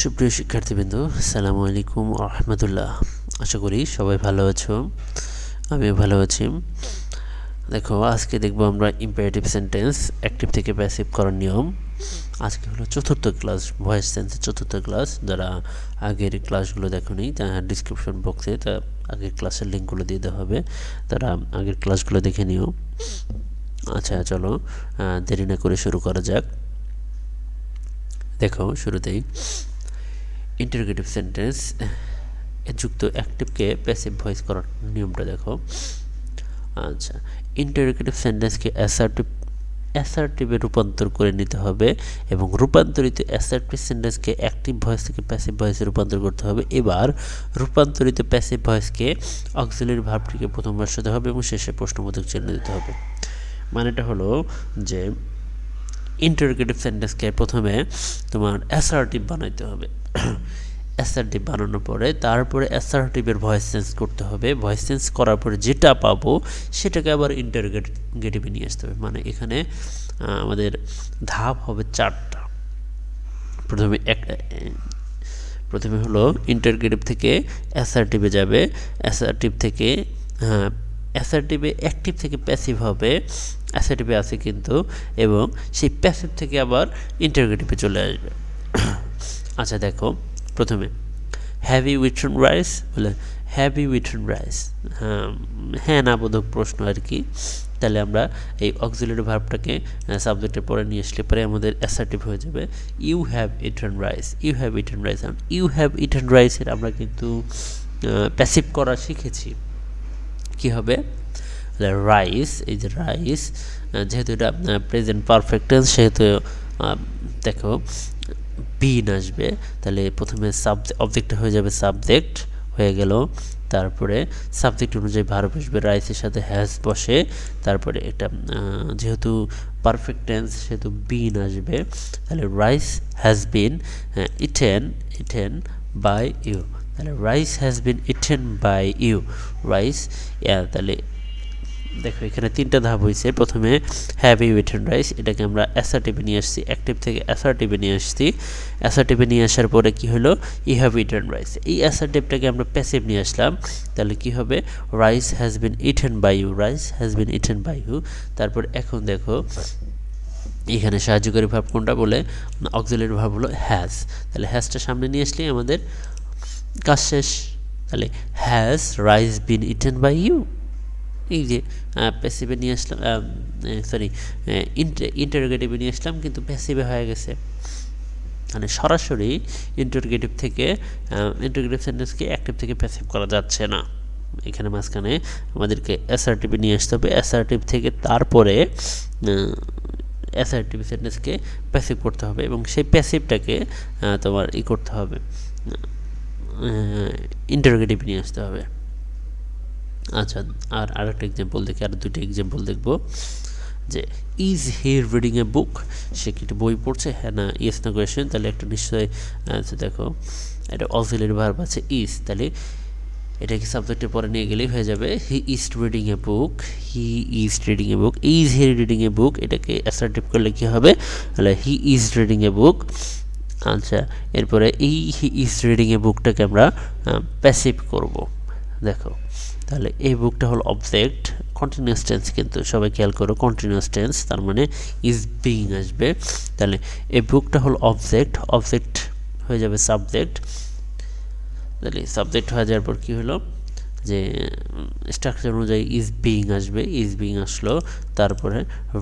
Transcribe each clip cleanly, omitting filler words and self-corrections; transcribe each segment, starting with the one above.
সুপ্রিয় শিক্ষার্থীবৃন্দ, আসসালামু আলাইকুম ওয়া রাহমাতুল্লাহ। আশা করি সবাই ভালো আছো, আমিও ভালো আছি। দেখো, আজকে দেখব আমরা ইম্পারেটিভ সেন্টেন্স অ্যাক্টিভ থেকে প্যাসিভ করার নিয়ম। আজকে হলো চতুর্থ ক্লাস, ভয়েস সেন্সের চতুর্থ ক্লাস। যারা আগের ক্লাসগুলো দেখোনি, ডিসক্রিপশন বক্সে আগের ক্লাসের লিঙ্কগুলো দিয়ে দেওয়া হবে, তারা আগের ক্লাসগুলো দেখে নিও। আচ্ছা, চলো দেরি না করে শুরু করা যাক। দেখো, শুরুতেই ইন্টারোগেটিভ সেন্টেন্স যুক্ত অ্যাক্টিভকে প্যাসিভ ভয়েস করার নিয়মটা দেখো। আচ্ছা, ইন্টারোগেটিভ সেন্টেন্সকে অ্যাসার্টিভে রূপান্তর করে নিতে হবে এবং রূপান্তরিত অ্যাসার্টিভ সেন্টেন্সকে অ্যাক্টিভ ভয়েস থেকে প্যাসিভ ভয়েসে রূপান্তর করতে হবে। এবার রূপান্তরিত প্যাসিভ ভয়েসকে অক্সিলারি ভার্বটিকে প্রথম বসাতে হবে এবং শেষে প্রশ্নবোধক চিহ্ন দিতে হবে। মানেটা হলো যে ইন্টারোগেটিভ সেন্টেন্সকে প্রথমে তোমার অ্যাসার্টিভ বানাইতে হবে। অ্যাসার্টিভ বানানোর পরে তারপরে অ্যাসার্টিভের ভয়েস চেঞ্জ করতে হবে। ভয়েস চেঞ্জ করার পরে যেটা পাবো সেটাকে আবার ইন্টারোগেটিভে নিয়ে আসতে হবে। মানে এখানে আমাদের ধাপ হবে চারটা। প্রথমে হলো ইন্টারোগেটিভ থেকে অ্যাসার্টিভে যাবে, অ্যাসার্টিভ থেকে অ্যাসার্টিভে অ্যাক্টিভ থেকে প্যাসিভ হবে, অ্যাসার্টিভে আছে কিন্তু, এবং সেই প্যাসিভ থেকে আবার ইন্টারোগেটিভে চলে আসবে। আচ্ছা, দেখো, প্রথমে হ্যাভ ইউ ইটেন রাইস, বলে হ্যাভ ইউ ইটেন রাইস, হ্যাঁ না বোধক প্রশ্ন আর কি। তাহলে আমরা এই অক্সিলারি ভার্বটাকে সাবজেক্টের পরে নিয়ে আসলে পরে আমাদের অ্যাসার্টিভ হয়ে যাবে you have eaten rice, you have eaten rice. You have eaten রাইসের আমরা কিন্তু প্যাসিভ করা শিখেছি। কি হবে? রাইস, এই যে রাইস, যেহেতু এটা প্রেজেন্ট পারফেক্ট টেন্স, সেহেতু দেখো বিন আসবে। তাহলে প্রথমে অবজেক্টটা হয়ে যাবে সাবজেক্ট হয়ে গেল, তারপরে সাবজেক্ট অনুযায়ী ভার্ব আসবে, রাইসের সাথে হ্যাজ বসে, তারপরে এটা যেহেতু পারফেক্ট টেন্স সেহেতু বিন আসবে। তাহলে rice has been eaten by you. তাহলে rice has been eaten by you, rice. তাহলে দেখো এখানে তিনটা ধাপ হয়েছে। প্রথমে হ্যাভ ইউ ইটেন রাইস, এটাকে আমরা অ্যাসার্টিভে নিয়ে আসছি, অ্যাক্টিভ থেকে অ্যাসার্টিভে নিয়ে আসছি। অ্যাসার্টিভে নিয়ে আসার পরে কি হলো? You have eaten rice. এই অ্যাসার্টিভটাকে আমরা প্যাসিভ নিয়ে আসলাম। তাহলে কি হবে? Rice has been eaten by you, rice has been eaten by you. তারপর এখন দেখো এখানে সাহায্যকারী ভার্ব কোনটা? বলে অক্সিলারি ভার্ব হলো হ্যাজ। তাহলে হ্যাজটা সামনে নিয়ে আসলেই আমাদের কাজ শেষ। তাহলে has rice been eaten by you, এই যে প্যাসিভে নিয়ে আসলাম, ইন্টারোগেটিভে নিয়ে আসলাম, কিন্তু প্যাসিভে হয়ে গেছে। মানে সরাসরি ইন্টারোগেটিভ থেকে ইন্টারোগেটিভ সেন্টেন্সকে অ্যাক্টিভ থেকে প্যাসিভ করা যাচ্ছে না। এখানে মাঝখানে আমাদেরকে অ্যাসার্টিভে নিয়ে আসতে হবে, অ্যাসার্টিভ থেকে তারপরে অ্যাসার্টিভ সেন্টেন্সকে প্যাসিভ করতে হবে এবং সেই প্যাসিভটাকে তোমার করতে হবে, ইন্টারোগেটিভ নিয়ে আসতে হবে। আচ্ছা, আর আরেকটা এক্সাম্পল দেখি, আর দুটো এক্সাম্পল দেখব। যে ইজ হি রিডিং এ বুক, সে কি একটা বই পড়ছে? হ্যাঁ না ইয়েস না কোয়েশ্চেন, তাহলে একটা নিশ্চয়ই দেখো এটা অক্সিলারি ভার্ব আছে ইজ, তাহলে এটাকে সাবজেক্টের পরে নিয়ে গেলেই হয়ে যাবে he is reading a book, he is reading a book. Is he reading a book, এটাকে অ্যাসার্টিভ করলে কি হবে? তাহলে হি ইজ রিডিং এ বুক। আচ্ছা, এরপরে এই হি ইজ রিডিং এ বুকটাকে আমরা প্যাসিভ করব। দেখো, তাহলে এই বুকটা হলো অবজেক্ট, কন্টিনিউয়াস টেন্স, কিন্তু সবাই খেয়াল করো কন্টিনিউয়াস টেন্স, তার মানে ইজ বিইং আসবে। তাহলে এই বুকটা হলো অবজেক্ট, অবজেক্ট হয়ে যাবে সাবজেক্ট। তাহলে সাবজেক্ট হয়ে যাওয়ার পর কী হলো? যে স্ট্রাকচার অনুযায়ী ইজ বিইং আসবে, ইজ বিইং আসলো, তারপরে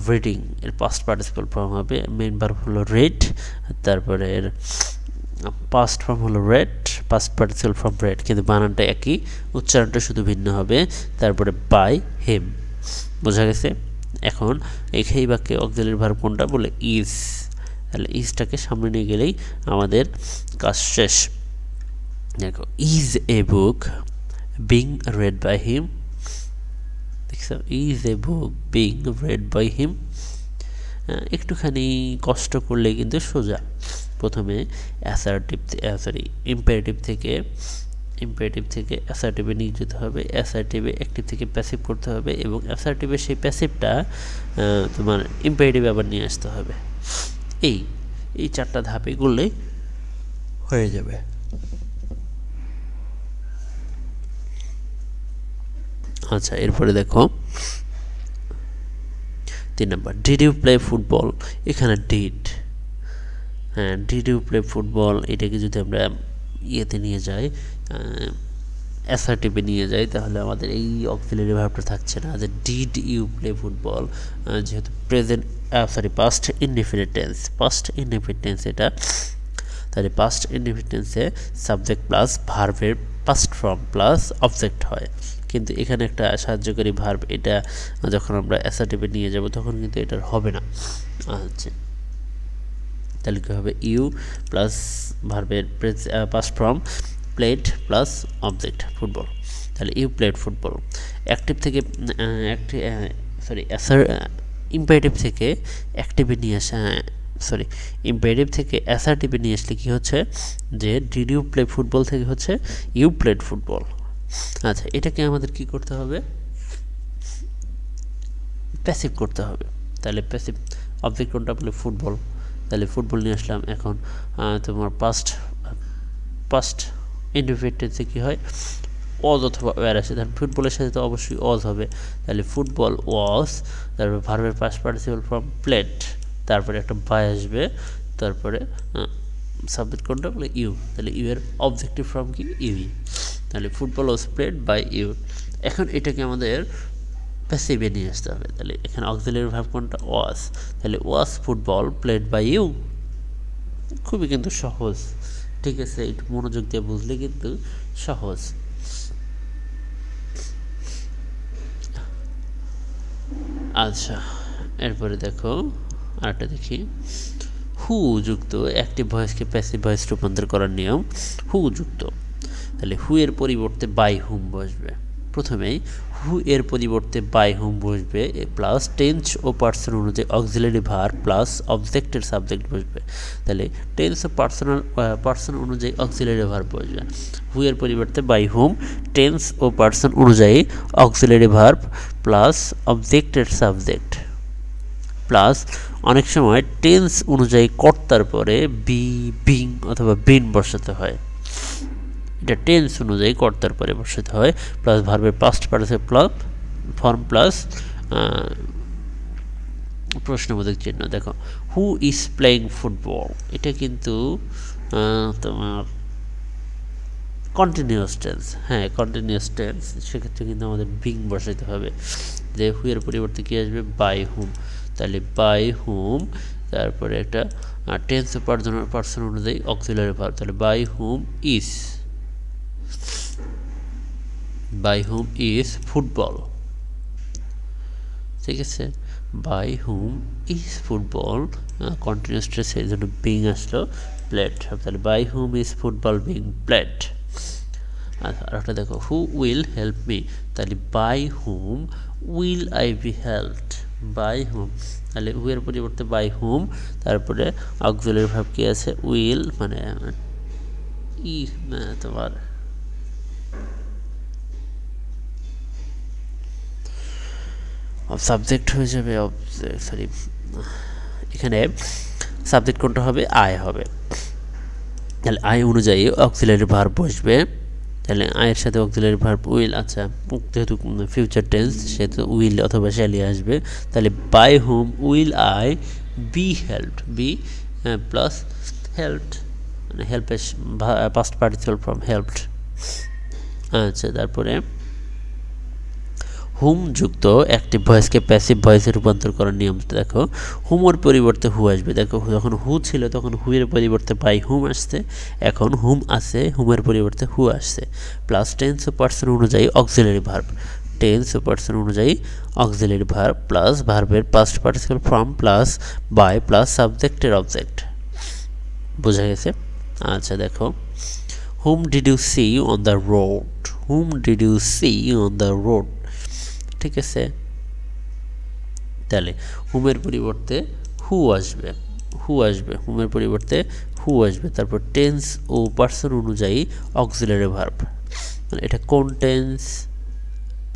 রিডিং এর পাস্ট পার্টিসিপাল ফর্ম হবে, মেইন ভার্ব হলো রেড, তারপরে এর পাস্ট ফর্ম হলো red, past participle form red, কিন্তু বানানটা একই, উচ্চারণটা শুধু ভিন্ন হবে। তারপরে বাই হিম, বোঝা গেছে? এখন এই বাক্যে অক্সিলারি ভার্ব কোনটা? বলে ইজ। তাহলে ইজটাকে সামনে নিয়ে গেলেই আমাদের কাজ শেষ। দেখো, is a book being read by him, দেখছো? Is a book being read by him. একটুখানি কষ্ট করলে কিন্তু সোজা। প্রথমে ইম্পারেটিভ থেকে অ্যাসার্টিভে নিয়ে যেতে হবে, অ্যাসার্টিভে অ্যাক্টিভ থেকে প্যাসিভ করতে হবে এবং অ্যাসার্টিভে সেই প্যাসিভটা তোমার ইম্পারেটিভে আবার নিয়ে আসতে হবে। এই চারটা ধাপে করলেই হয়ে যাবে। আচ্ছা, এরপরে দেখো 3 number, did you play football. এখানে ডিড, হ্যাঁ, ডিড ইউ প্লে ফুটবল এটাকে যদি আমরা ইয়েতে নিয়ে যাই, অ্যাসার্টিভে নিয়ে যাই, তাহলে আমাদের এই অক্সিলারি ভার্বটা থাকছে না, যে ডিড ইউ প্লে ফুটবল, যেহেতু প্রেজেন্ট পাস্ট ইনডিফিনিট টেন্স এটা, তাহলে পাস্ট ইনডিফিনিট টেন্সে সাবজেক্ট প্লাস ভার্বের পাস্ট ফর্ম প্লাস অবজেক্ট হয়, কিন্তু এখানে একটা সাহায্যকারী ভার্ব, এটা যখন আমরা অ্যাসার্টিভে নিয়ে যাব তখন কিন্তু এটার হবে না। আচ্ছা, তাহলে কী হবে, ইউ প্লাস ভার্বের past form played plus object football, তাহলে ইউ প্লেড ফুটবল। অ্যাক্টিভ থেকে ইম্পারেটিভ থেকে অ্যাক্টিভে নিয়ে আসা, ইম্পারেটিভ থেকে অ্যাসার্টিভে নিয়ে আসলে কী হচ্ছে, যে ডিড ইউ প্লে ফুটবল থেকে হচ্ছে ইউ প্লেড ফুটবল। আচ্ছা, এটাকে আমাদের কি করতে হবে, প্যাসিভ করতে হবে। তাহলে প্যাসিভ অবজেক্ট কোনটা বলে, ফুটবল, তাহলে ফুটবল নিয়ে আসলাম। এখন তোমার পাস্ট ইনডিফিনিট টেন্সে কী হয়, ওয়াজ অথবা ওয়্যার আসে, তাহলে ফুটবলের সাথে তো অবশ্যই ওয়াজ হবে, তাহলে ফুটবল ওয়াজ, তারপরে ভার্বের পাস্ট পার্টিসিপল ফর্ম প্লেড, তারপরে একটা বাই আসবে, তারপরে সাবজেক্ট কোনটা বলে ইউ, তাহলে ইউ এর অবজেক্টিভ ফর্ম কি, ইউ, তাহলে football was played by you. এখন এটাকে আমাদের প্যাসিভে নিয়ে আসতে হবে, তাহলে এখানে অক্সিলারি ভার্ব কোনটা, ওয়াজ, তাহলে ওয়াজ ফুটবল প্লেড বাই ইউ। খুবই কিন্তু সহজ, ঠিক আছে, একটু মনোযোগ দিয়ে বুঝলে কিন্তু সহজ। আচ্ছা, এরপরে দেখো আরেকটা দেখি, হু যুক্ত অ্যাক্টিভ ভয়েসকে প্যাসিভ ভয়েস রূপান্তর করার নিয়ম। হু যুক্ত, তাহলে হু এর পরিবর্তে বাই হুম বসবে, প্রথমেই হু এর পরিবর্তে বাই হুম বসবে, প্লাস টেন্স ও পার্সন অনুযায়ী অক্সিলারি ভার্ব প্লাস অবজেক্টের সাবজেক্ট বসবে, তাহলে টেন্স ও পার্সন অনুযায়ী অক্সিলারি ভার্ব বসবে। হু এর পরিবর্তে বাই হুম, টেন্স ও পার্সন অনুযায়ী অক্সিলারি ভার্ব প্লাস অবজেক্টের সাবজেক্ট, প্লাস অনেক সময় টেন্স অনুযায়ী কর্তার পরে বি, বিং অথবা বিন বসাতে হয়, এটা টেন্স অনুযায়ী কর্তার পরে বসাতে হয়, প্লাস ভার্বের পাস্ট পার্টিসিপল ফর্ম প্লাস প্রশ্নবোধক চিহ্ন। দেখো, হু ইজ প্লেয়িং ফুটবল, এটা কিন্তু তোমার কন্টিনিউয়াস টেন্স, হ্যাঁ কন্টিনিউয়াস টেন্স, সেক্ষেত্রে কিন্তু আমাদের বিং বসাতে হবে, যে হু এর পরিবর্তে কী আসবে, বাই হুম, তাহলে বাই হুম, তারপরে একটা টেন্স ও পার্সন অনুযায়ী অক্সিলারি ভার্ব, তাহলে বাই হুম ইজ ফুটবল, ঠিক আছে, by whom is football, continuous tense এই জন্য বিং আসলো, প্লেড, তাহলে by whom is football being played. আচ্ছা, আর একটা দেখো, হু উইল হেল্প মি, তাহলে by whom will I be helped, by whom, তাহলে হু এর পরিবর্তে বাই হুম, তারপরে অক্সিলারি ভার্ব কি আছে, উইল, মানে তোমার সাবজেক্ট হয়ে যাবে, এখানে সাবজেক্ট কোনটা হবে, আই হবে, তাহলে আই অনুযায়ী অক্সিলারি ভার্ব বসবে, তাহলে আয়ের সাথে অক্সিলারি ভার্ব উইল, আচ্ছা যেহেতু ফিউচার টেন্স সেহেতু উইল অথবা শ্যালি আসবে, তাহলে by whom will I be helped, be plus helped, মানে হেল্পের পাস্ট পার্টিসিপল ফর্ম হেল্পড। আচ্ছা, তারপরে হুম যুক্ত অ্যাক্টিভ ভয়েসকে প্যাসিভ ভয়েসে রূপান্তর করার নিয়মটা দেখো, হুমোর পরিবর্তে হু আসবে, দেখো যখন হু ছিল তখন হুয়ের পরিবর্তে বাই হুম আসছে, এখন হুম আসে, হুমের পরিবর্তে হু আসছে, প্লাস টেন্স ও পার্সন অনুযায়ী অক্সিলারি ভার্ব, টেন্স ও পার্সন অনুযায়ী অক্সিলারি ভার্ব প্লাস ভার্বের past participle form plus by plus সাবজেক্টের অবজেক্ট, বোঝা গেছে। আচ্ছা দেখো, whom did you see on the road, whom did you see on the road, ঠিক আছে, তাহলে হুমের পরিবর্তে হু আসবে, হুমের পরিবর্তে হু আসবে, তারপর টেন্স ও পার্সন অনুযায়ী অক্সিলারি ভার্ব, মানে এটা কোন টেন্স,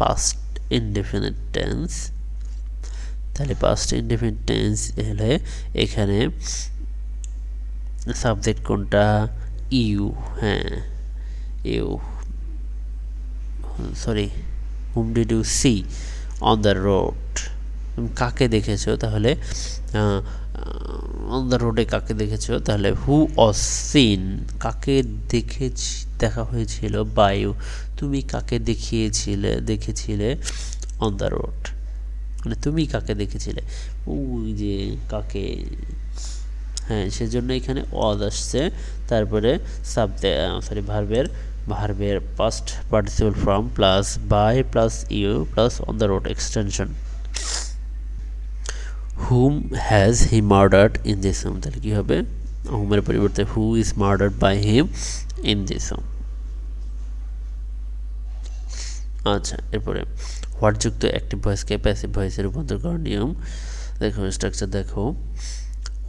পাস্ট ইনডেফিনিট টেন্স, তাহলে পাস্ট ইনডেফিনিট টেন্স হলে এখানে সাবজেক্ট কোনটা, ইউ, হ্যাঁ you, sorry, whom did you see on the road? তুমি কাকে দেখেছো, তাহলে অন দ্য রোডে কাকে দেখেছো, তাহলে হু ওয়াজ সিন, কাকে দেখা হয়েছিল, বাই ইউ, তুমি কাকে দেখেছিলে অন দ্য রোড, মানে তুমি কাকে দেখেছিলে, ওই যে কাকে, হ্যাঁ সেজন্য এখানে ওয়াজ আসছে। তারপরে ভার্বের past participle form plus by plus you plus on the road extension. Whom has he murdered in this home, তাহলে কী হবে, হুমের পরিবর্তে who is murdered by him in this home. আচ্ছা, এরপরে হোয়াট যুক্ত অ্যাক্টিভ ভয়েসকে প্যাসিভ ভয়েসে রূপান্তর করার নিয়ম দেখো, স্ট্রাকচার দেখো।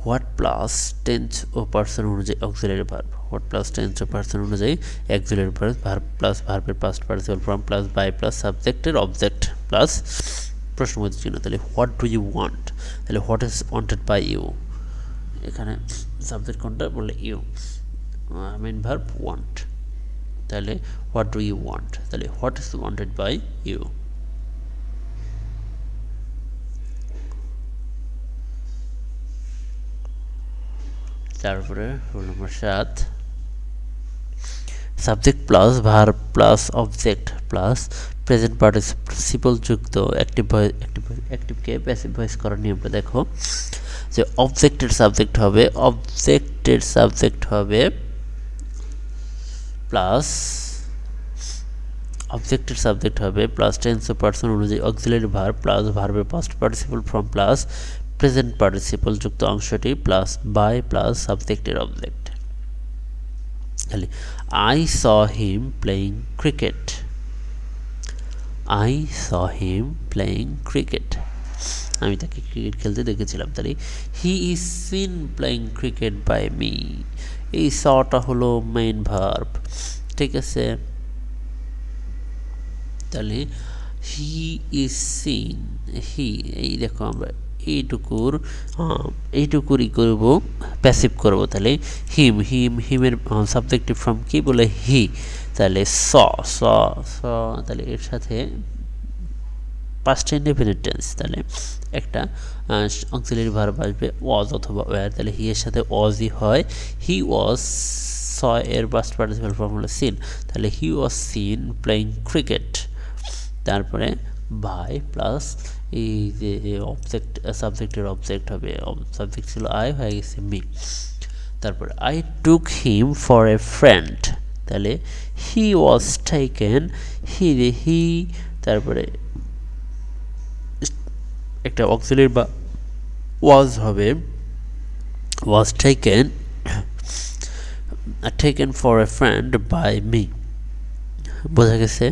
হোয়াট প্লাস টেন্স ও পার্সন অনুযায়ী auxiliary verb, what plus tense ও পার্সন অনুযায়ী অক্সিলারি ভার্ব, ভার্ব প্লাস ভার্বের past participle form plus by plus সাবজেক্টের অবজেক্ট প্লাস প্রশ্নবোধক চিহ্ন। তাহলে হোয়াট ডু ইউ ওয়ান্ট, তাহলে what is wanted by you, এখানে সাবজেক্ট কোনটা বললে ইউ, মেইন ভার্ব ওয়ান্ট, তাহলে হোয়াট ডু ইউ ওয়ান্ট, তাহলে what is wanted by you. তারপরে rule number 7, subject plus verb plus object plus present participle যুক্ত অ্যাক্টিভকে passive voice করার নিয়মটা দেখো, যে অবজেক্টের সাবজেক্ট হবে প্লাস টেন্স ও পার্সন অনুযায়ী অক্সিলারি ভার্ব প্লাস ভার্বের past participle form plus present participle যুক্ত অংশটি প্লাস বাই প্লাস সাবজেক্টের অবজেক্ট। তাহলে I saw him playing cricket, আমি তাকে ক্রিকেট খেলতে দেখেছিলাম, তাহলে he is seen playing cricket by me, এই সটা হলো মেইন ভার্ব, ঠিক আছে। তাহলে হি ইজ সিন, এই দেখো আমরা এইটুকুরই করব, প্যাসিভ করব, তাহলে হিমের সাবজেক্টিভ ফর্ম কি বলে হি, তাহলে স, তাহলে এর সাথে পাস্ট ইনডেফিনিট টেন্স, তাহলে একটা অক্সিলারি ভার্ব আসবে ওয়াজ অথবা ওয়্যার, তাহলে হি এর সাথে ওয়াজই হয়, হি ওয়াজ, স এর পাস্ট পার্টিসিপল ফর্ম হলো সিন, তাহলে he was seen playing cricket, তারপরে বাই প্লাস এই যে অবজেক্ট সাবজেক্টের অবজেক্ট হবে, সাবজেক্ট ছিল আই, হয়ে গেছে মি, তারপরে I took him for a friend, তাহলে হি ওয়াজ টেকেন, হি তারপরে একটা অক্সিলারি বা ওয়াজ হবে, was taken for a friend by me. বোঝা গেছে?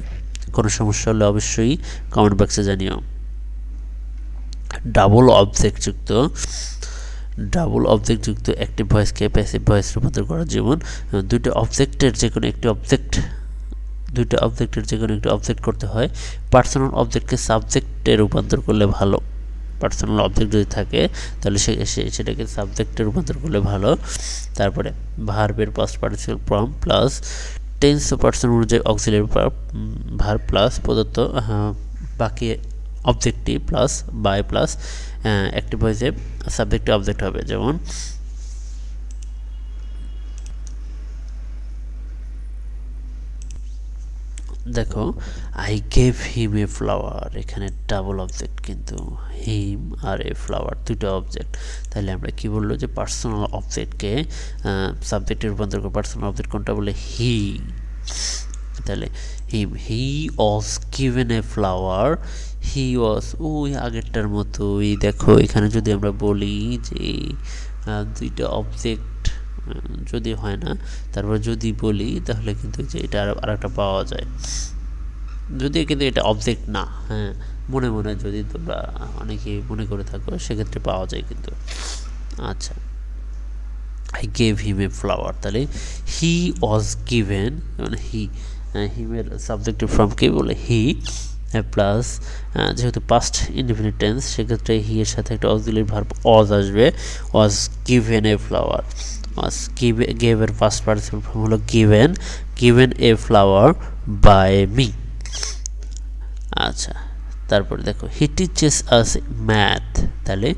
কোনো সমস্যা হলে অবশ্যই কমেন্ট বক্সে জানিও। ডাবল অবজেক্ট যুক্ত অ্যাক্টিভ ভয়েসকে প্যাসিভ ভয়েস রূপান্তর করা, যেমন দুইটা অবজেক্টের যে কোনো একটি অবজেক্ট করতে হয়, পার্সোনাল অবজেক্টকে সাবজেক্টে রূপান্তর করলে ভালো, পার্সোনাল অবজেক্ট যদি থাকে তাহলে সেটাকে সাবজেক্টে রূপান্তর করলে ভালো। তারপরে ভার্বের past participle form plus tense ও পার্সন অনুযায়ী অক্সিলারি ভার্ব প্লাস প্রদত্ত বাকি অবজেক্টটি প্লাস বাই প্লাস অ্যাক্টিভ ভয়েসে সাবজেক্টে অবজেক্ট হবে, যেমন দেখো I gave him a flower, এখানে ডাবল অবজেক্ট, কিন্তু হিম আর এ ফ্লাওয়ার দুটো অবজেক্ট, তাহলে আমরা কি বললো যে পার্সোনাল অবজেক্টকে সাবজেক্টে রূপান্তর করে, পার্সোনাল অবজেক্ট কোনটা বলে হি, তাহলে he was given a flower, হি ওয়াজ, ওই আগেরটার মতোই দেখো এখানে যদি আমরা বলি যে দুইটা অবজেক্ট যদি হয় না, তারপর যদি বলি তাহলে কিন্তু যে এটা আর একটা পাওয়া যায়, যদি কিন্তু এটা অবজেক্ট না, হ্যাঁ মনে যদি তোমরা অনেকে মনে করে থাকো সেক্ষেত্রে পাওয়া যায় কিন্তু। আচ্ছা, I gave him a flower, তাহলে হি ওয়াজ গিভেন, মানে হিমের সাবজেক্টিভ ফর্ম কে বলে হি, প্লাস যেহেতু পাস্ট ইনডিফিনিট টেন্স সেক্ষেত্রে হি এর সাথে একটা অক্সিলারি ভার্ব ওয়াজ আসবে was given a flower was gave এর পাস্ট পার্টিসিপল ফর্ম হলো given a flower by me আচ্ছা তারপর দেখো হি টিচেস আস ম্যাথ তাহলে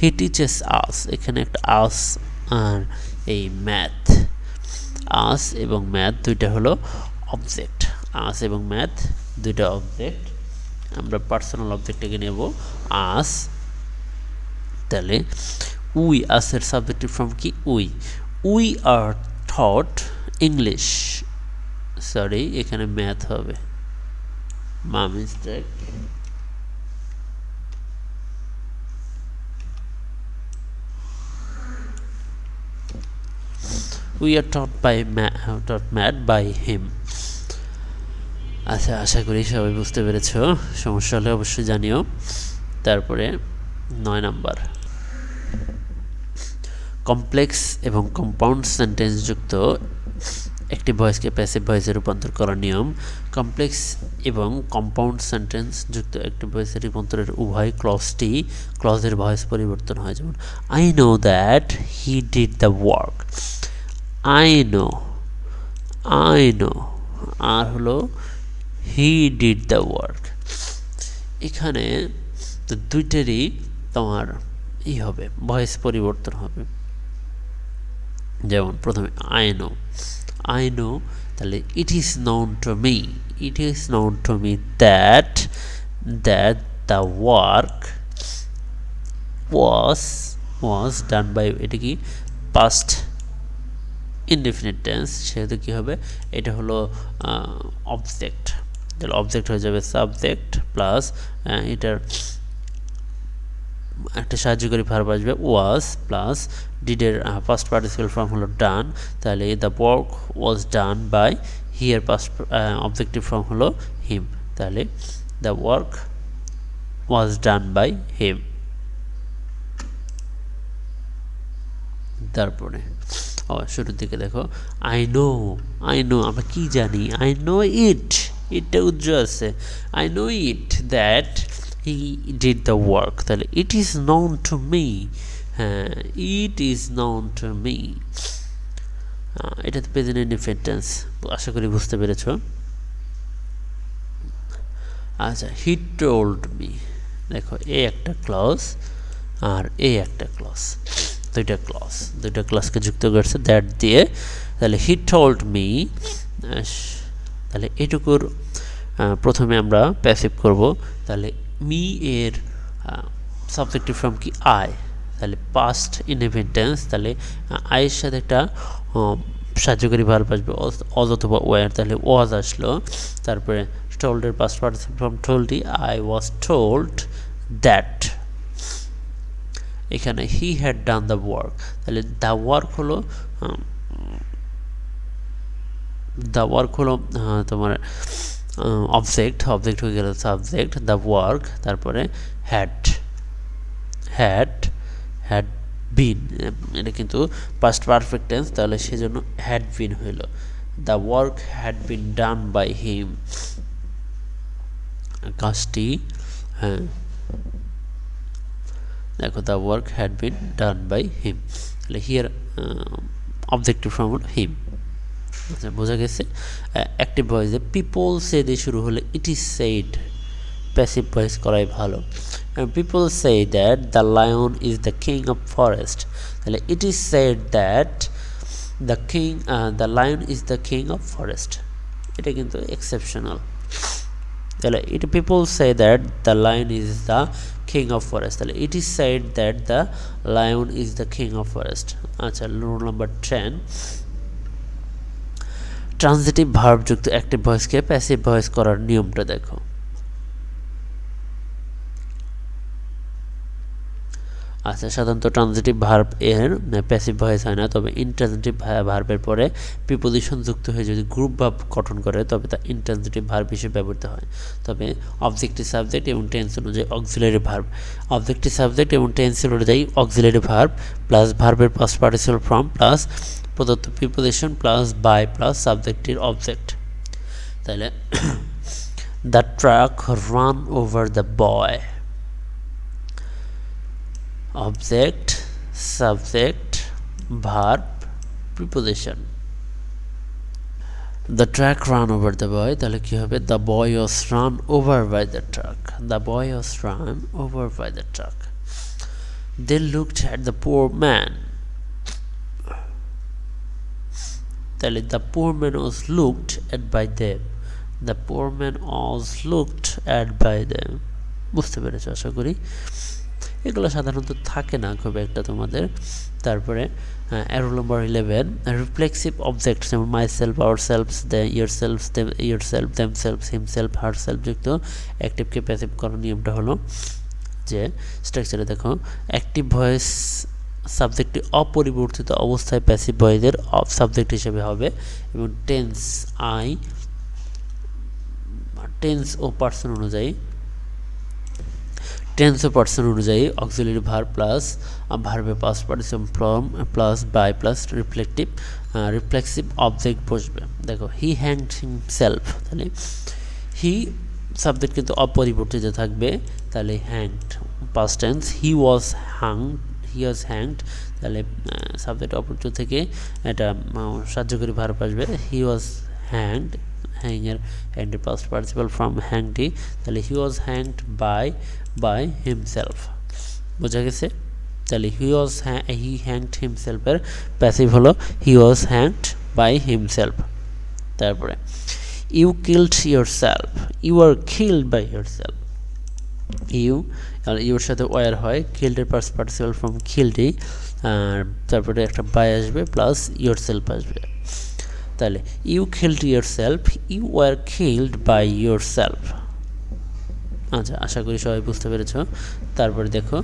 হি টিচেস আস এখানে একটা আস আর এই ম্যাথ আস এবং ম্যাথ দুইটা হলো অবজেক্ট আস এবং ম্যাথ দুইটা অবজেক্ট আমরা পার্সোনাল অবজেক্টটাকে নেব আস তাহলে উই আসের সাবজেক্টিভ ফর্ম কি we are taught English sorry এখানে ম্যাথ হবে মা mistake we are taught math by him আচ্ছা আশা করি সবাই বুঝতে পেরেছো সমস্যা হলে অবশ্যই জানিও তারপরে 9 নাম্বার কমপ্লেক্স এবং কম্পাউন্ড সেন্টেন্স যুক্ত অ্যাক্টিভ ভয়েসকে প্যাসিভ ভয়েসে রূপান্তর করার নিয়ম কমপ্লেক্স এবং কম্পাউন্ড সেন্টেন্স যুক্ত অ্যাক্টিভ ভয়েসে রূপান্তরের উভয় ক্লজের ভয়েস পরিবর্তন হয় যেমন I know that he did the work I know আর হলো he did the work এখানে তো দুইটারই তোমার হবে ভয়েস পরিবর্তন হবে যেমন প্রথমে I know তাহলে it is known to me that the work was done by এটা কি past ইনডিফিনিট টেন্স সেহেতু কি হবে এটা হলো অবজেক্ট তাহলে অবজেক্ট হয়ে যাবে সাবজেক্ট প্লাস এটার একটা সাহায্যকারী ভার্ব আসবে ওয়াজ প্লাস ডিডের পাস্ট পার্টিসিপল ফর্ম হলো ডান তাহলে the work was done by হিয়ার পাস্ট অবজেক্টিভ ফর্ম হলো হিম তাহলে the work was done by him তারপরে শুরুর দিকে দেখো আই নো আমরা কি জানি আই নো ইটটা উজ্জ্বল আছে I know it that he did the work তাহলে it is known to me হ্যাঁ it is known to me এটা তো প্রেজেন্ট ইনডিফিনিট টেন্স আশা করি বুঝতে পেরেছ আচ্ছা হি টোল্ড মি দেখো এ একটা ক্লজ আর এ একটা ক্লজ দুইটা ক্লজকে যুক্ত করছে দ্যাট দিয়ে তাহলে হি টোল্ড মি তাহলে এটুকুর প্রথমে আমরা প্যাসিভ করব তাহলে মি এর সাবজেক্টিভ ফর্ম কি আই তাহলে পাস্ট ইনডিফিনিট টেন্স তাহলে আইয়ের সাথে একটা সাহায্যকারী ভার্ব আসবে অজ অথবা ওয়ার তাহলে ওয়াজ আসলো তারপরে টোল্ডের পাস্ট পার্টিসিপল ফর্ম টোল্ডই আই ওয়াজ টোল্ড দ্যাট এখানে he had done the work তাহলে দ্য ওয়ার্ক হলো তোমার অবজেক্ট হয়ে গেল সাবজেক্ট দ্য ওয়ার্ক তারপরে হ্যাড বিন এটা কিন্তু পাস্ট পারফেক্ট টেন্স তাহলে সেজন্য হ্যাড বিন হইল the work had been done by him কাজটি হ্যাঁ দেখো the work had been done by him তাহলে হিয়ার অবজেক্টিভ ফর্ম হলো হিম আচ্ছা বোঝা গেছে অ্যাক্টিভ ভয়েসে পিপল সে দিয়ে শুরু হলে it is said passive voice করাই ভালো people say that the lion is the king of forest তাহলে it is said that the lion is the king of forest এটা কিন্তু এক্সেপশনাল তাহলে people say that the lion is the king of forest তাহলে it is said that the lion is the king of forest আচ্ছা rule number 10 transitive verb যুক্ত active ভয়েসকে passive voice করার নিয়মটা দেখো আচ্ছা সাধারণত ট্রান্সিটিভ ভার্ব এর প্যাসিভ ভয়েস হয় না তবে ইনট্রান্সিটিভ ভার্বের পরে প্রিপোজিশন যুক্ত হয়ে যদি গ্রুপ ভার্ব গঠন করে তবে তা ইনট্রান্সিটিভ ভার্ব হিসেবে ব্যবহৃত হয় তবে অবজেক্টিভ সাবজেক্ট এবং টেন্স অনুযায়ী অক্সিলারি ভার্ব অবজেক্টিভ সাবজেক্ট এবং টেন্স অনুযায়ী অক্সিলারি ভার্ব প্লাস ভার্বের পাস্ট পার্টিসিপল ফর্ম প্লাস প্রদত্ত প্রিপোজিশন প্লাস বাই প্লাস সাবজেক্টের অবজেক্ট তাহলে The truck ran over the boy. Object, subject, verb, preposition. The truck ran over the boy, তাহলে কি হবে? The boy was run over by the truck. The boy was run over by the truck. They looked at the poor man. তাহলে the poor man was looked at by them. The poor man was looked at by them. বুঝতে পেরেছো আশা করি। এগুলো সাধারণত থাকে না খুব একটা তোমাদের। তারপরে রোল নাম্বার 11, রিফ্লেক্সিভ অবজেক্ট যেমন myself, ourselves, yourselves, yourself, themselves, himself, herself যুক্ত অ্যাক্টিভকে প্যাসিভ করার নিয়মটা হলো যে স্ট্রাকচারে দেখো, অ্যাক্টিভ ভয়েস সাবজেক্টটি অপরিবর্তিত অবস্থায় প্যাসিভ ভয়েসের সাবজেক্ট হিসেবে হবে এবং টেন্স ও পার্সন অনুযায়ী অক্সিলারি ভার্ব প্লাস ভার্বে past participle form plus by plus reflexive object বসবে। দেখো হি হ্যাংড হিমসেলফ, তাহলে হি সাবজেক্ট কিন্তু অপরিবর্তিত থাকবে, তাহলে hanged past tense. He was hanged, তাহলে সাবজেক্ট অপরিবর্তিত থেকে এটা সাহায্যকারী ভার্ব আসবে। হি ওয়াজ হ্যাংড, হ্যাংয়ের হ্যাংডের পাস্ট পার্টিসিপল ফ্রম হ্যাংডি, তাহলে he was hanged by himself. বোঝা গেছে? তাহলে হি হ্যাংড হিমসেলফের প্যাসিভ হলো he was hanged by himself. তারপরে you killed yourself, you are killed by yourself. ইউর সাথে ওয়ার হয়, কিল্ডের পাস্ট পার্টিসিপল ফ্রম কিল্ডি, আর তারপরে একটা বাই আসবে প্লাস ইয়োরসেলফ আসবে। তাহলে you killed yourself, you were killed by yourself. আচ্ছা, আশা করি সবাই বুঝতে পেরেছ। তারপরে দেখো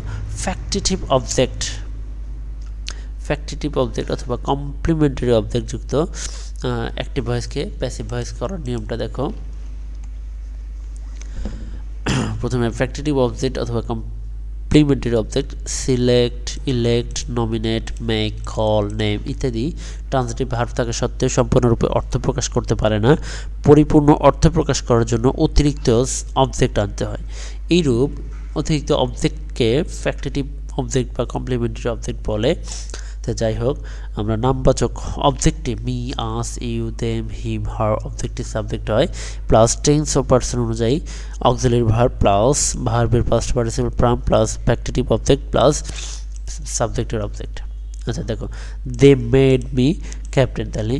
ফ্যাক্টিটিভ অবজেক্ট অথবা কমপ্লিমেন্টারি অবজেক্ট যুক্ত অ্যাক্টিভ ভয়েসকে প্যাসিভ ভয়েস করার নিয়মটা দেখো। প্রথমে ফ্যাক্টিটিভ অবজেক্ট অথবা complementary object select, elect, nominate, make, call, name ইত্যাদি ট্রান্সিটিভ ভার্ব থাকা সত্ত্বেও সম্পূর্ণরূপে অর্থ প্রকাশ করতে পারে না। পরিপূর্ণ অর্থ প্রকাশ করার জন্য অতিরিক্ত অবজেক্ট আনতে হয়। এইরূপ অতিরিক্ত অবজেক্টকে ফ্যাক্টিটিভ অবজেক্ট বা কমপ্লিমেন্টারি অবজেক্ট বলে। তো যাই হোক, আমরা নামবাচক অবজেক্টে me, us, you, them, him, her objective subject হয় প্লাস টেন্স ও পার্সন অনুযায়ী অক্সিলারি ভার্ব প্লাস ভার্বের past participle form plus factitive object plus সাবজেক্টের অবজেক্ট। আচ্ছা দেখো, দে মেড মি ক্যাপ্টেন, তাহলে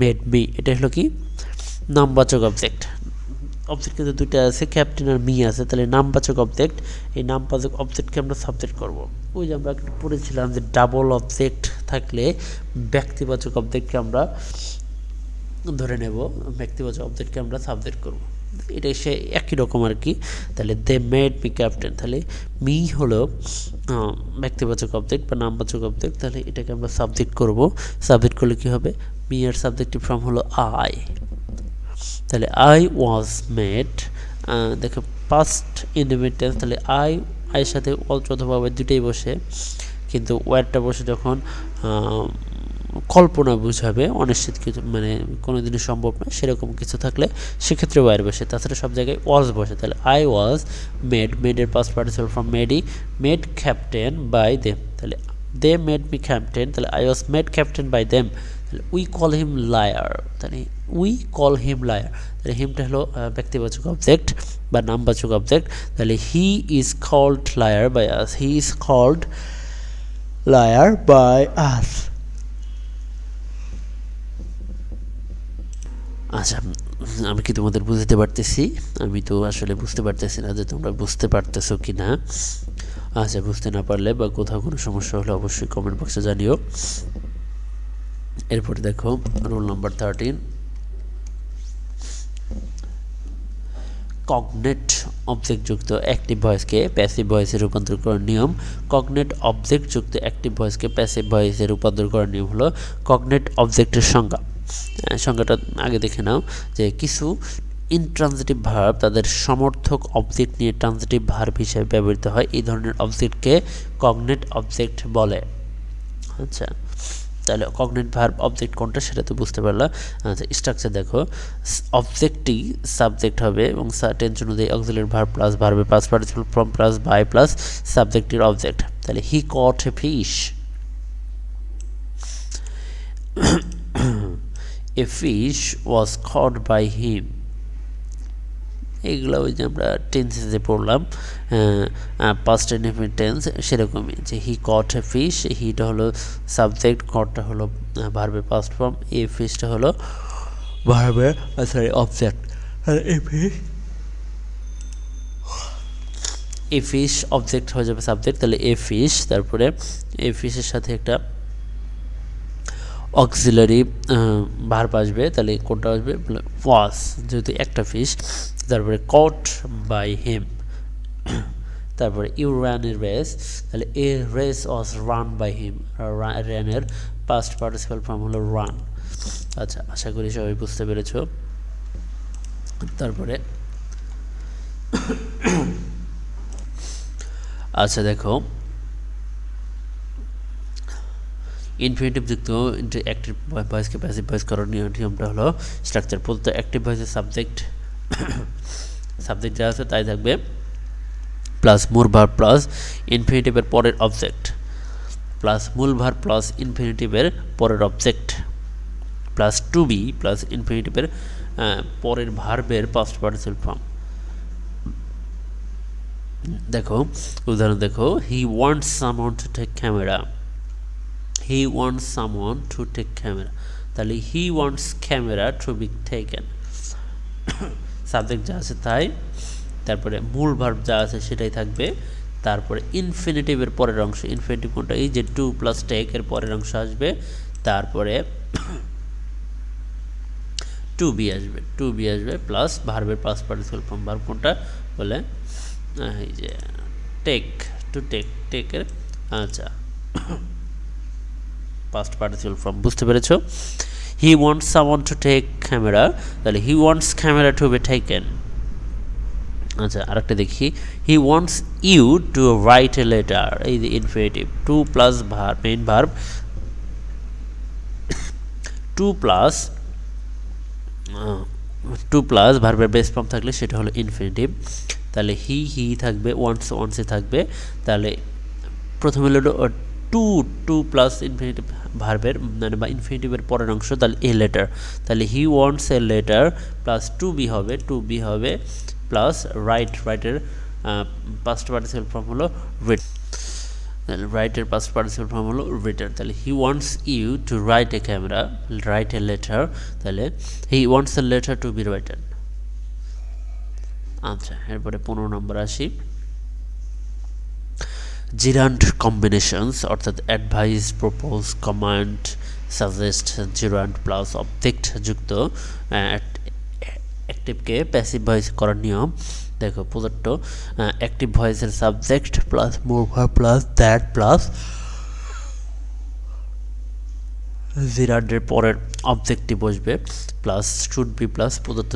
মেড মি এটা হলো কি নামবাচক অবজেক্ট। অবজেক্ট কিন্তু দুইটা আছে, ক্যাপ্টেন আর মি আছে, তাহলে নামবাচক অবজেক্ট। এই নামবাচক অবজেক্টকে আমরা সাবজেক্ট করব। ওই যে আমরা একটু পড়েছিলাম যে ডাবল অবজেক্ট থাকলে ব্যক্তিবাচক অবজেক্টকে আমরা ধরে নেব, ব্যক্তিবাচক অবজেক্টকে আমরা সাবজেক্ট করব। এটাই সে একই রকম আর কি। তাহলে দে মেড মি ক্যাপ্টেন, তাহলে মি হলো ব্যক্তিবাচক অবজেক্ট বা নামবাচক অবজেক্ট, তাহলে এটাকে আমরা সাবজেক্ট করব। সাবজেক্ট করলে কি হবে? মি এর সাবজেক্টিভ ফর্ম হলো আই, তাহলে আই ওয়াজ মেড। দেখো পাস্ট ইনডিফিনিট টেন্স, তাহলে আইয়ের সাথে অথবা দুটোই বসে, কিন্তু ওয়ারটা বসে যখন কল্পনা বুঝাবে, অনিশ্চিত কিছু মানে কোনোদিনই সম্ভব নয় সেরকম কিছু থাকলে সেক্ষেত্রে ওয়ার বসে। তাছাড়া সব জায়গায় ওয়াজ বসে। তাহলে আই ওয়াজ মেডের past participle from made captain by them, তাহলে দে মেড মি ক্যাপ্টেন, তাহলে I was made captain by them. তাহলে উই কল হিম লায়ার, তাহলে উই কল হিম লায়ার, তাহলে হিমটা হলো ব্যক্তিবাচক অবজেক্ট বা নামবাচক অবজেক্ট। তাহলে he is called liar by us, he is called liar by us. আচ্ছা, আমি কি তোমাদের বুঝতে পারতেছি? আমি তো আসলে বুঝতে পারতেছি না যে তোমরা বুঝতে পারতেছো কি না। আচ্ছা, বুঝতে না পারলে বা কোথাও কোনো সমস্যা হলে অবশ্যই কমেন্ট বক্সে জানিও। এরপরে দেখো রুল নাম্বার 13, কগনেট অবজেক্ট যুক্ত অ্যাক্টিভ ভয়েসকে প্যাসিভ ভয়েসে রূপান্তর করার নিয়ম। কগনেট অবজেক্ট যুক্ত অ্যাক্টিভ ভয়েসকে প্যাসিভ ভয়েসে রূপান্তর করার নিয়ম হলো কগনেট অবজেক্টের সংজ্ঞা। সংজ্ঞাটা আগে দেখে নাও যে কিছু ইনট্রানজিটিভ ভার্ব তাদের সমর্থক অবজেক্ট নিয়ে ট্রানজিটিভ ভার্ব হিসেবে ব্যবহৃত হয়। এই ধরনের অবজেক্টকে কগনেট অবজেক্ট বলে। আচ্ছা, তাহলে কগনেট ভার্ব অবজেক্ট কোনটা সেটা তো বুঝতে পারলা। আচ্ছা স্ট্রাকচার দেখো, অবজেক্টই সাবজেক্ট হবে এবং টেন্স অনুযায়ী অক্সিলারি ভার্ব প্লাস ভার্বের past participle form plus by plus সাবজেক্টের অবজেক্ট। তাহলে he caught a fish, a fish was caught by him. এইগুলো ওই যে আমরা টেন্সে পড়লাম পাস্ট ইনডেফিনিট টেন্স সেরকমই, যে হি কট এ ফিশ, হিটা হলো সাবজেক্ট, কটটা হলো ভার্বের পাস্ট ফর্ম, এ ফিশটা হলো ভার্বের sorry object. A fish object হয়ে যাবে সাবজেক্ট, তাহলে এ ফিশ, তারপরে এ ফিশের সাথে একটা অক্সিলারি ভার্ব আসবে, তাহলে কোনটা আসবে ওয়াজ, যেহেতু একটা ফিশ। তারপরে কট বাই হিম, তারপরে ইউ রান এ রেস, তাহলে a race was run by him, রানের পাস্ট পার্টিসিপাল ফর্ম হলো রান। আচ্ছা আশা করি সবাই বুঝতে পেরেছ। তারপরে আচ্ছা দেখো, ইনফিনিটিভ যুক্ত অ্যাক্টিভ ভয়েসকে প্যাসিভ ভয়েস করার নিয়মটা হলো স্ট্রাকচার। প্রদত্ত অ্যাক্টিভ ভয়েসের সাবজেক্ট যা আছে তাই থাকবে, প্লাস মূল ভার্ব প্লাস ইনফিনিটিভের পরের অবজেক্ট, প্লাস মূল ভার্ব প্লাস ইনফিনিটিভের পরের object, plus to be plus ইনফিনিটিভের পরের ভার্বের পাস্ট পার্টিসিপল ফর্ম। দেখো উদাহরণ দেখো, he wants someone to take camera, he wants someone to take camera, তাহলে he wants camera to be taken, subject যা আছে তাই, তারপরে মূল ভার্ব যা আছে সেটাই থাকবে, তারপরে ইনফিনিটিভের পরের অংশ, ইনফিনিটিভ কোনটা, এই যে টু প্লাস টেক এর পরের অংশ আসবে, তারপরে টু বি আসবে প্লাস ভার্বের পাস্ট পার্টিসিপল ফর্ম, ভার্ব কোনটা বলে এই যে টেক, টু টেকের আচ্ছা পাস্ট পার্টিসিপল ফর্ম। বুঝতে পেরেছো? He wants someone to take camera, তাহলে he wants camera to be taken. আচ্ছা আরেকটা দেখি, he wants you to write a letter, এই যে infinitive, to plus verb main verb, to plus ভার্বের বেস ফর্ম থাকলে সেটা হলো ইনফিনিটিভ, তাহলে হি থাকবে, ওয়ান্টসে থাকবে, তাহলে প্রথমে হলো টু প্লাস ইনফিনিটিভ ভার্বের মানে বা ইনফিনিটিভের পরের অংশ, তাহলে এ লেটার, তাহলে he wants a letter plus to be হবে প্লাস রাইটের পাস্ট পার্টিসিপল ফর্ম হলো রিড, তাহলে রাইটের পাস্ট পার্টিসিপল ফর্ম হলো রিটার, তাহলে he wants you to write a camera, write a letter, তাহলে he wants a letter to be written. আচ্ছা এরপরে 15 নম্বর আসি, জিরান্ড কম্বিনেশনস অর্থাৎ advise, propose, command, suggest, gerund plus object যুক্ত অ্যাক্টিভকে প্যাসিভ ভয়েস করার নিয়ম। দেখো প্রদত্ত অ্যাক্টিভ ভয়েসের subject plus more verb plus that plus জিরান্ডের পরের অবজেক্টটি বসবে প্লাস শুড বি প্লাস প্রদত্ত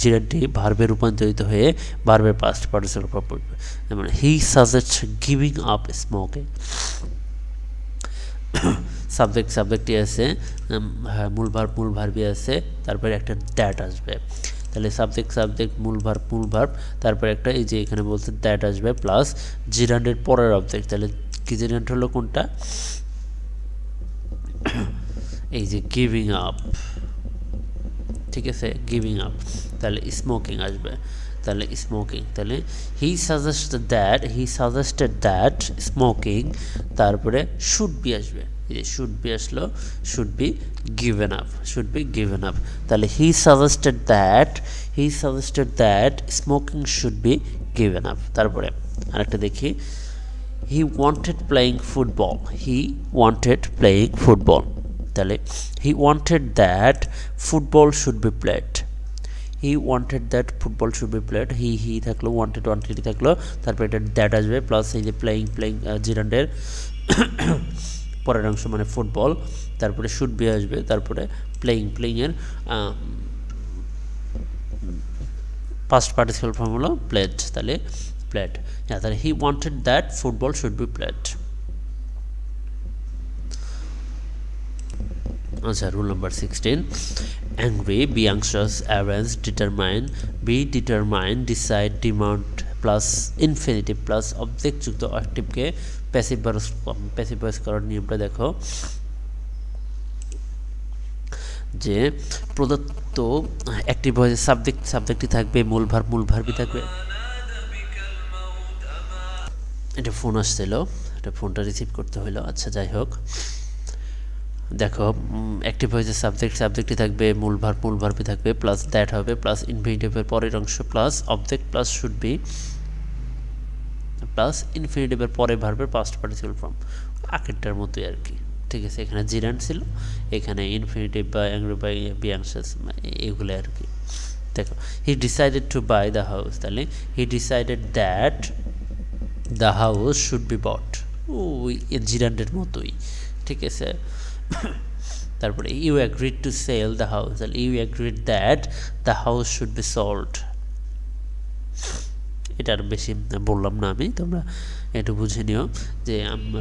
জিরান্ডটি ভার্বে রূপান্তরিত হয়ে ভার্বের পাস্ট পার্টিসিপল ফর্ম পড়বে। যেমন হি সাজেস্ট গিভিং আপ স্মোকিং, সাবজেক্টটি আছে, মূল ভার্বই আছে, তারপরে একটা দ্যাট আসবে, তাহলে সাবজেক্ট মূল ভার্ব, তারপরে একটা এই যে এখানে বলছে দ্যাট আসবে প্লাস জিরান্ডের পরের অবজেক্ট, তাহলে কি জিরান্ড হলো কোনটা, এই যে গিভিং আপ, ঠিক আছে গিভিং আপ, তাহলে স্মোকিং আসবে, তাহলে স্মোকিং, তাহলে হি সাজেস্টেড দ্যাট স্মোকিং, তারপরে শুড বি আসবে, এই যে শুড বি আসলো, শুড বি গিভেন আপ, তাহলে he suggested that smoking should be given up. তারপরে আরেকটা দেখি, হি ওয়ান্টেড প্লেয়িং ফুটবল, তাহলে he wanted that football should be played, he থাকলো, ওয়ান্টেড থাকলো, তারপরে এটা দ্যাট আসবে প্লাস এই যে প্লেয়িং জিরান্ডের পরের অংশ মানে ফুটবল, তারপরে শুড বি আসবে, তারপরে প্লেয়িং এর পাস্ট পার্টিসিপল ফর্ম হলো প্লেড, তাহলে প্লেড, তাহলে he wanted that football should be played. আচ্ছা, rule number 16, angry, be anxious, arrange, determine, be determine, decide, demand plus infinitive plus object যুক্ত অ্যাক্টিভকে প্যাসিভ ভয়েস করার নিয়মটা দেখো। যে প্রদত্ত অ্যাক্টিভ ভয়েসে সাবজেক্টই থাকবে, মূল ভার্বই থাকবে। এটা ফোন আসছিল, এটা ফোনটা রিসিভ করতে হলো। আচ্ছা, যাই হোক, দেখো অ্যাক্টিভ ভয়েসের সাবজেক্টই থাকবে, মূল ভার্বই থাকবে, প্লাস দ্যাট হবে, প্লাস ইনফিনিটিভের পরের অংশ, plus object, plus should be, plus ইনফিনিটিভের পরে ভার্বের পাস্ট পার্টিসিপল ফর্ম, আগেরটার মতোই আর কি। ঠিক আছে, এখানে জিরান্ড ছিল, এখানে ইনফিনিটিভ বা অ্যাংরি বা বি অ্যাংশাস এগুলো আর কি। দেখো, he decided to buy the house, তাহলে he decided that the house should be bought, ওই জিরান্ডের মতোই। ঠিক আছে, তারপরে you agreed to sell the house, তাহলে you agreed that the house should be sold. এটা আর বেশি বললাম না আমি, তোমরা একটু বুঝে নিও। যে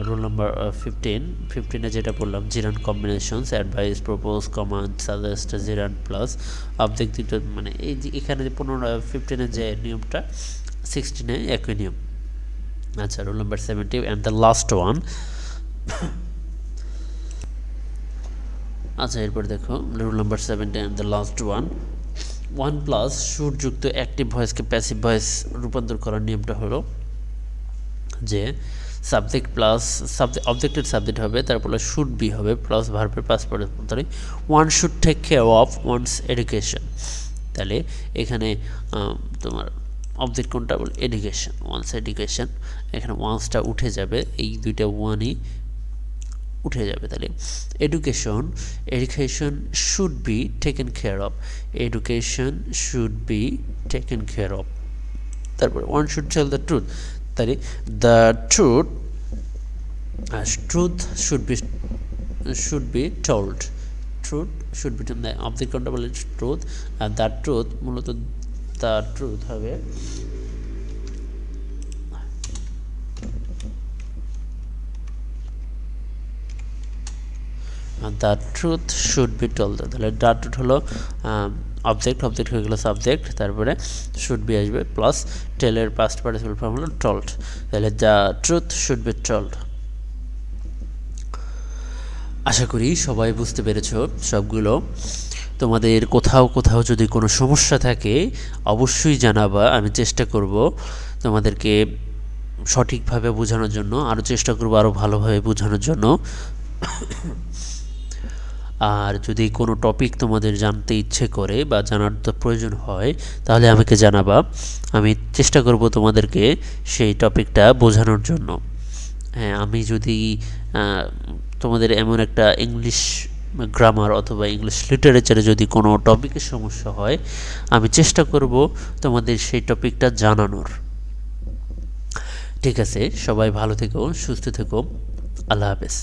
রোল নাম্বার 15-এ যেটা বললাম, জিরান্ড combinations, advice, propose, command, suggest, gerund plus object, মানে এই যে এখানে যে 15-এর যে নিয়মটা 16-এ একই নিয়ম। আচ্ছা, roll number 17 and the last one. আচ্ছা, এরপর দেখো rule number 17 and the last one, 1+ should যুক্ত অ্যাক্টিভ ভয়েসকে প্যাসিভ ভয়েস রূপান্তর করার নিয়মটা হলো যে সাবজেক্ট প্লাস অবজেক্টের সাবজেক্ট হবে, তারপরে শুড বি হবে, প্লাস ভার্বের past participle. One should take care of one's education, তাহলে এখানে তোমার অবজেক্ট কোনটা বল, এডুকেশন, ওয়ানস এডুকেশন, এখানে ওয়ান্সটা উঠে যাবে, এই দুইটা ওয়ানই উঠে যাবে। তাহলে education should be taken care of, education should be taken care of. তারপরে one should tell the truth, তাহলে the truth should be told, truth should be told, object কোনটা বলে ট্রুথ, আর দ্য ট্রুথ মূলত দ্য ট্রুথ হবে the truth should be told, তাহলে the truth হলো object হয়ে গেলো সাবজেক্ট, তারপরে শুড বি আসবে, প্লাস টেলের পাস্ট পার্টিসিপল ফর্ম হলো টোল্ড, তাহলে the truth should be told. আশা করি সবাই বুঝতে পেরেছো সবগুলো। তোমাদের কোথাও যদি কোনো সমস্যা থাকে অবশ্যই জানাবা, আমি চেষ্টা করব তোমাদেরকে সঠিকভাবে বোঝানোর জন্য, আরও চেষ্টা করব আরও ভালোভাবে বোঝানোর জন্য। আর যদি কোনো টপিক তোমাদের জানতে ইচ্ছে করে বা জানার তো প্রয়োজন হয়, তাহলে আমাকে জানাবা, আমি চেষ্টা করব তোমাদেরকে সেই টপিকটা বোঝানোর জন্য। হ্যাঁ, আমি যদি তোমাদের এমন একটা ইংলিশ গ্রামার অথবা ইংলিশ লিটারেচারে যদি কোনো টপিকের সমস্যা হয়, আমি চেষ্টা করব তোমাদের সেই টপিকটা জানানোর। ঠিক আছে, সবাই ভালো থেকো, সুস্থ থেকো, আল্লাহ হাফেজ।